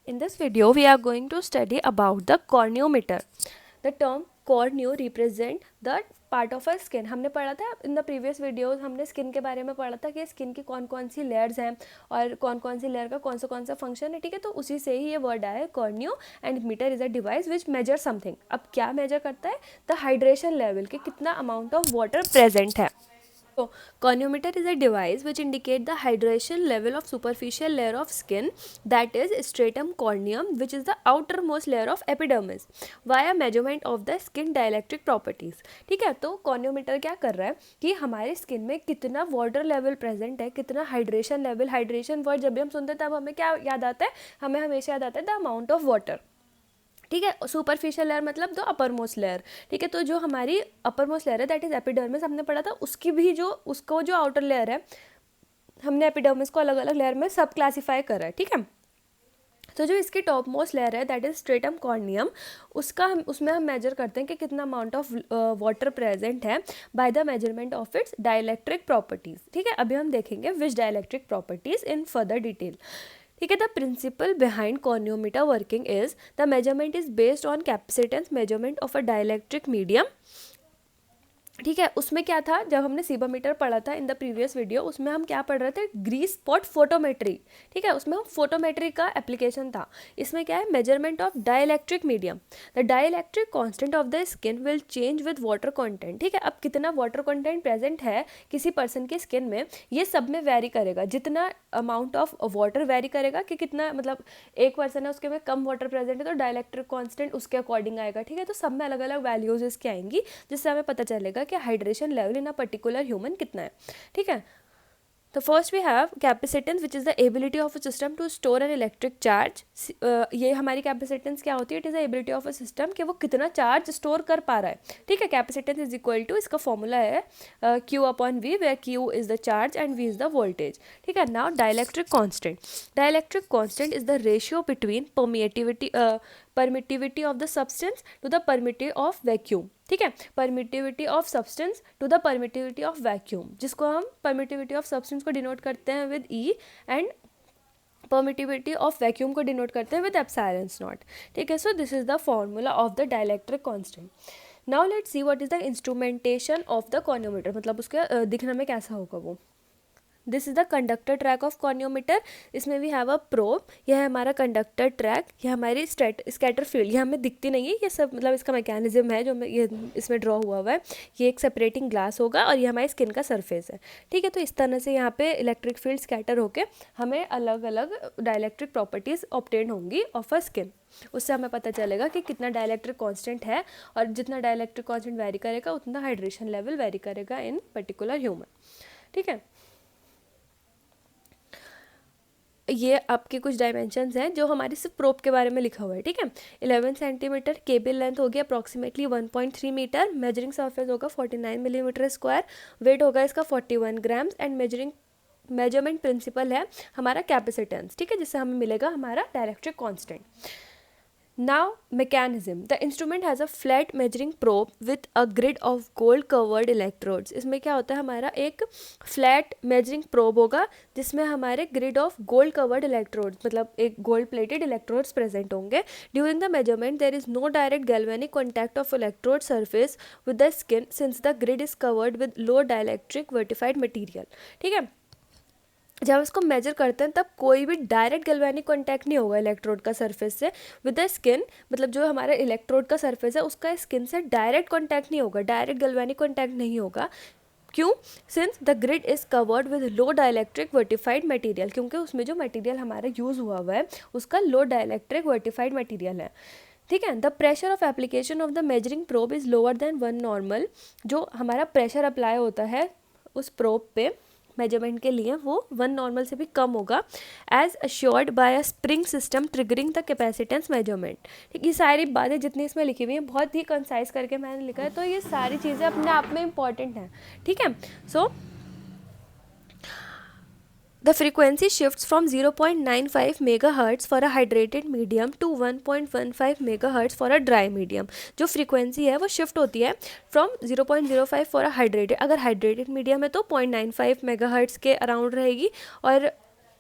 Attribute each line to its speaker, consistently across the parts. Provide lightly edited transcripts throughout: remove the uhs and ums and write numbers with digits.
Speaker 1: In this video, we are going to study about the corneometer. The term corneo represent the part of a skin. हमने पढ़ा था in the previous videos, हमने skin के बारे में पढ़ा था कि स्किन की कौन कौन सी लेयर्स हैं और कौन कौन सी लेयर का कौन सा फंक्शन है. ठीक है, तो उसी से ही ये वर्ड आया है corneo. And meter is a device which measure something. अब क्या मेजर करता है? द हाइड्रेशन लेवल, कि कितना अमाउंट ऑफ वाटर प्रेजेंट है. So, corneometer is a device which indicate the hydration level of superficial layer of skin, that is stratum corneum, which is the outermost layer of epidermis, via measurement of the skin dielectric properties. ठीक है, तो corneometer क्या कर रहा है कि हमारे skin में कितना वाटर लेवल प्रेजेंट है, कितना हाइड्रेशन लेवल. हाइड्रेशन वर्ड जब भी हम सुनते हैं तब हमें क्या याद आता है? हमें हमेशा याद आता है द अमाउंट ऑफ वाटर. ठीक है, सुपरफिशियल लेयर मतलब जो अपर मोस्ट लेयर. ठीक है, तो जो हमारी अपर मोस्ट लेयर है दैट इज एपिडर्मिस, हमने पढ़ा था. उसकी भी जो उसको जो आउटर लेयर है, हमने एपिडर्मिस को अलग अलग लेयर में सब क्लासीफाई करा है. ठीक है, तो जो इसकी टॉप मोस्ट लेयर है दैट इज स्ट्रेटम कॉर्नियम, उसमें हम मेजर करते हैं कि कितना अमाउंट ऑफ वाटर प्रेजेंट है by the measurement of its dielectric properties. ठीक है, अभी हम देखेंगे which dielectric properties in further detail. ठीक है, the principle behind corneometer working is the measurement is based on capacitance measurement of a dielectric medium. ठीक है, उसमें क्या था, जब हमने सीबोमीटर पढ़ा था इन द प्रीवियस वीडियो, उसमें हम क्या पढ़ रहे थे? Grease spot photometry. ठीक है, उसमें हम फोटोमेट्री का एप्लीकेशन था. इसमें क्या है? Measurement of dielectric medium. The dielectric constant of the skin will change with water content. ठीक है, अब कितना वाटर कंटेंट प्रेजेंट है किसी पर्सन की स्किन में, ये सब में वेरी करेगा. जितना अमाउंट ऑफ वाटर वेरी करेगा कि कितना, मतलब एक पर्सन है उसके में कम वाटर प्रेजेंट है तो डाइलेक्ट्रिक कांस्टेंट उसके अकॉर्डिंग आएगा. ठीक है, तो सब में अलग अलग वैल्यूज इसकी आएंगी जिससे हमें पता चलेगा कि hydration level in a particular human कितना है. ठीक है, तो first we have capacitance which is the ability of a system to store an electric charge. ये हमारी कैपेसिटेंस क्या होती है? It is the ability of a system कि वो कितना चार्ज स्टोर कर पा रहा है. ठीक है, कैपेसिटेंस इज इक्वल टू, इसका फॉर्मूला है Q upon V, where Q is the charge and V is the voltage. ठीक है, now dielectric constant. Dielectric constant is the ratio between permittivity of the substance to the permittivity of vacuum. ठीक है, permittivity of substance to the permittivity of vacuum, जिसको हम permittivity of substance को denote करते हैं with E and permittivity of vacuum को denote करते हैं विद एप्सिलॉन नॉट. ठीक है, so this is the formula of the dielectric constant. Now let's see what is the instrumentation of the corneometer, मतलब उसका दिखने में कैसा होगा वो. This is the conductor track of corneometer. इसमें वी हैव अ प्रोब. यह है हमारा कंडक्टर ट्रैक. यह हमारी स्कैटर फील्ड, ये हमें दिखती नहीं है, ये सब मतलब इसका मैकेनिज्म है जो ये इसमें ड्रॉ हुआ है. ये एक सेपरेटिंग ग्लास होगा और ये हमारी स्किन का सरफेस है. ठीक है, तो इस तरह से यहाँ पे इलेक्ट्रिक फील्ड स्कैटर होकर हमें अलग अलग डाइलेक्ट्रिक प्रॉपर्टीज़ ऑब्टेन होंगी ऑफ अ स्किन. उससे हमें पता चलेगा कि कितना डाइलेक्ट्रिक कांस्टेंट है, और जितना डाइलेक्ट्रिक कांस्टेंट वेरी करेगा उतना हाइड्रेशन लेवल वेरी करेगा इन पर्टिकुलर ह्यूमन. ठीक है, ये आपके कुछ डायमेंशंस हैं जो हमारे सिर्फ प्रोब के बारे में लिखा हुआ है. ठीक है, 11 सेंटीमीटर, केबल लेंथ होगी अप्रॉक्सीमेटली 1.3 मीटर, मेजरिंग सरफेस होगा 49 मिलीमीटर स्क्वायर, वेट होगा इसका 41 ग्राम्स एंड मेजरमेंट प्रिंसिपल है हमारा कैपेसिटेंस. ठीक है, जिससे हमें मिलेगा हमारा dielectric constant. Now mechanism. The instrument has a flat measuring probe with a grid of gold covered electrodes. इसमें क्या होता है? हमारा एक flat measuring probe होगा जिसमें हमारे grid of gold covered electrodes, मतलब एक gold plated electrodes present होंगे. During the measurement there is no direct galvanic contact of electrode surface with the skin since the grid is covered with low dielectric vertified material. ठीक है, जब इसको major करते हैं तब कोई भी डायरेक्ट गैल्वेनिक कांटेक्ट नहीं होगा इलेक्ट्रोड का सरफेस से विद द स्किन. मतलब जो हमारा इलेक्ट्रोड का सरफेस है उसका स्किन से डायरेक्ट कांटेक्ट नहीं होगा, डायरेक्ट गैल्वेनिक कांटेक्ट नहीं होगा. क्यों? Since the grid is covered with low dielectric vitrified material, क्योंकि उसमें जो मटेरियल हमारा यूज़ हुआ है उसका लो डाइलेक्ट्रिक वर्टिफाइड मटेरियल है. ठीक है, the pressure of application of the measuring probe is lower than 1 normal. जो हमारा प्रेशर अप्लाई होता है उस प्रोब पे मेजरमेंट के लिए वो 1 नॉर्मल से भी कम होगा, as assured by a spring system triggering the capacitance measurement. ठीक, ये सारी बातें जितनी इसमें लिखी हुई हैं बहुत ही कंसाइज करके मैंने लिखा है, तो ये सारी चीज़ें अपने आप में इंपॉर्टेंट हैं. ठीक है, सो the frequency shifts from 0.95 megahertz for a hydrated medium to 1.15 megahertz for a dry medium. जो frequency है वो shift होती है from 0.05 for a hydrated, अगर hydrated medium है तो 0.95 megahertz के अराउंड रहेगी, और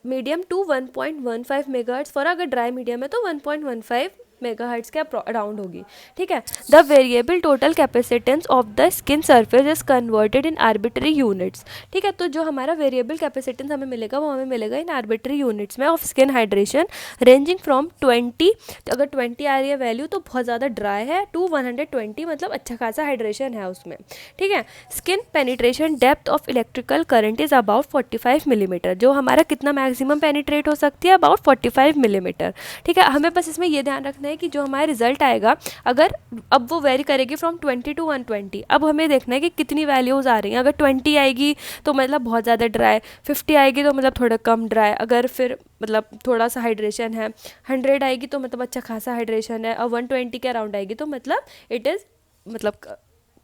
Speaker 1: मीडियम टू 1.15 मेगाहर्ट्ज फॉर, अगर ड्राई मीडियम है तो 1.15 मेगाहर्ट्ज के अराउंड होगी, ठीक है। The variable total capacitance of the skin surface is converted in arbitrary units, ठीक है। तो जो हमारा वेरिएबल कैपेसिटेंस हमें मिलेगा वो हमें मिलेगा इन आर्बिट्री यूनिट्स में of skin hydration, ranging from 20, अगर 20 आ रही है वैल्यू तो बहुत ज़्यादा ड्राई है, टू 120 मतलब अच्छा खासा हाइड्रेशन है उसमें, ठीक है। Skin penetration depth of electrical current is about 45 millimetre, जो हमारा कितना मैक्सिमम पेनिट्रेट हो सकती है, अबाउट 45 मिलीमीटर, ठीक है। हमें बस इसमें ये ध्यान रखना है कि जो हमारा रिजल्ट आएगा, अगर अब वो वेरी करेगी फ्रॉम 20 टू 120, अब हमें देखना है कि कितनी वैल्यूज़ आ रही हैं। अगर 20 आएगी तो मतलब बहुत ज़्यादा ड्राई, 50 आएगी तो मतलब थोड़ा कम ड्राई, अगर फिर मतलब थोड़ा सा हाइड्रेशन है, 100 आएगी तो मतलब अच्छा खासा हाइड्रेशन है, और 120 के अराउंड आएगी तो मतलब इट इज़ मतलब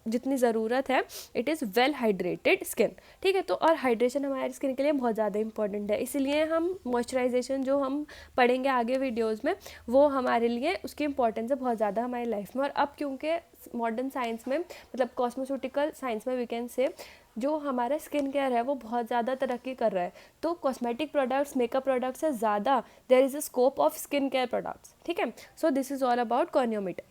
Speaker 1: जितनी ज़रूरत है, it is well hydrated skin, ठीक है। तो और हाइड्रेशन हमारी स्किन के लिए बहुत ज़्यादा इंपॉर्टेंट है, इसीलिए हम मॉइस्चराइजेशन जो हम पढ़ेंगे आगे वीडियोस में, वो हमारे लिए उसकी इंपॉर्टेंस है बहुत ज़्यादा हमारी लाइफ में। और अब क्योंकि मॉडर्न साइंस में मतलब कॉस्मेस्यूटिकल साइंस में वी कैन से जो हमारा स्किन केयर है वो बहुत ज़्यादा तरक्की कर रहा है, तो कॉस्मेटिक प्रोडक्ट्स, मेकअप प्रोडक्ट्स से ज़्यादा there is a scope of skin care products, ठीक है। So this is all about कॉर्नियोमीटर।